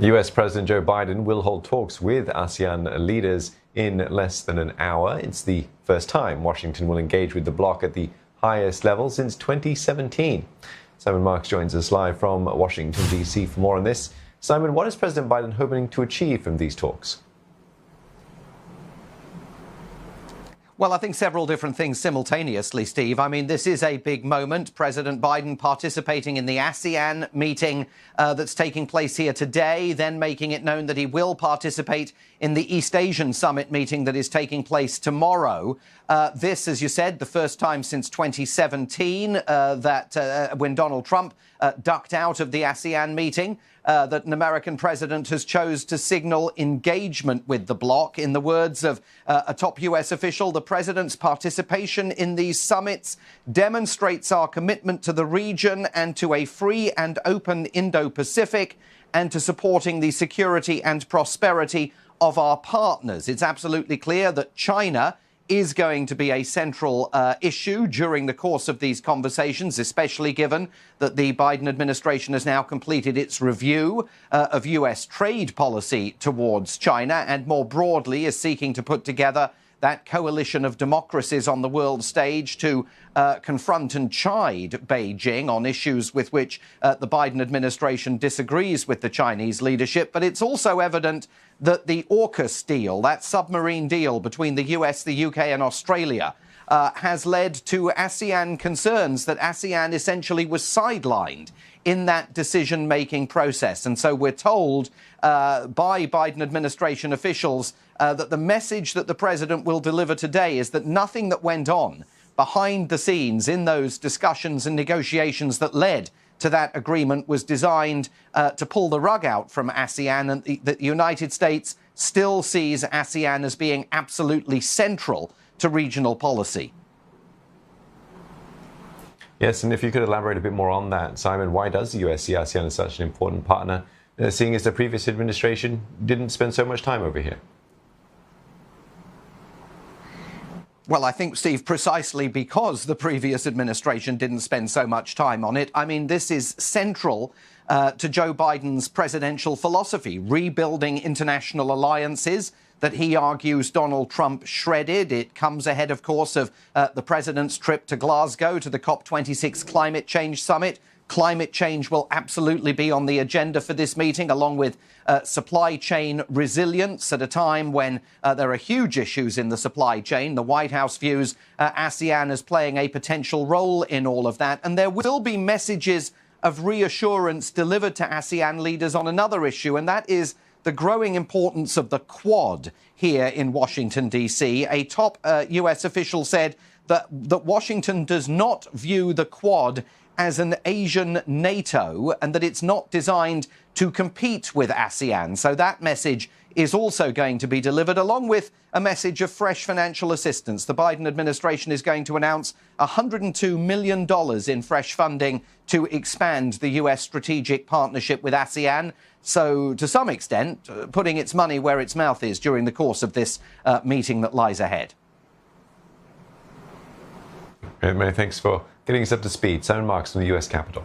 US President Joe Biden will hold talks with ASEAN leaders in less than an hour. It's the first time Washington will engage with the bloc at the highest level since 2017. Simon Marks joins us live from Washington, D.C. for more on this. Simon, what is President Biden hoping to achieve from these talks? Well, I think several different things simultaneously, Steve. I mean, this is a big moment. President Biden participating in the ASEAN meeting that's taking place here today, then making it known that he will participate in the East Asian Summit meeting that is taking place tomorrow. This, as you said, the first time since 2017 that when Donald Trump ducked out of the ASEAN meeting, that an American president has chose to signal engagement with the bloc. In the words of a top U.S. official, the president's participation in these summits demonstrates our commitment to the region and to a free and open Indo-Pacific and to supporting the security and prosperity of our partners. It's absolutely clear that China is going to be a central issue during the course of these conversations, especially given that the Biden administration has now completed its review of U.S. trade policy towards China and more broadly is seeking to put together that coalition of democracies on the world stage to confront and chide Beijing on issues with which the Biden administration disagrees with the Chinese leadership. But it's also evident that the AUKUS deal, that submarine deal between the US, the UK and Australia, has led to ASEAN concerns that ASEAN essentially was sidelined in that decision-making process. And so we're told by Biden administration officials that the message that the president will deliver today is that nothing that went on behind the scenes in those discussions and negotiations that led to that agreement was designed to pull the rug out from ASEAN, and that the United States still sees ASEAN as being absolutely central to regional policy. Yes, and if you could elaborate a bit more on that, Simon, why does the US see ASEAN as such an important partner, seeing as the previous administration didn't spend so much time over here? Well, I think, Steve, precisely because the previous administration didn't spend so much time on it. I mean, this is central to Joe Biden's presidential philosophy, rebuilding international alliances that he argues Donald Trump shredded. It comes ahead, of course, of the president's trip to Glasgow to the COP26 climate change summit. Climate change will absolutely be on the agenda for this meeting, along with supply chain resilience at a time when there are huge issues in the supply chain. The White House views ASEAN as playing a potential role in all of that. And there will be messages of reassurance delivered to ASEAN leaders on another issue, and that is the growing importance of the Quad here in Washington, D.C. A top U.S. official said that Washington does not view the Quad as an Asian NATO and that it's not designed to compete with ASEAN. So that message is also going to be delivered, along with a message of fresh financial assistance. The Biden administration is going to announce $102 million in fresh funding to expand the U.S. strategic partnership with ASEAN. So, to some extent, putting its money where its mouth is during the course of this meeting that lies ahead. Many thanks for getting us up to speed. Simon Marks from the U.S. Capitol.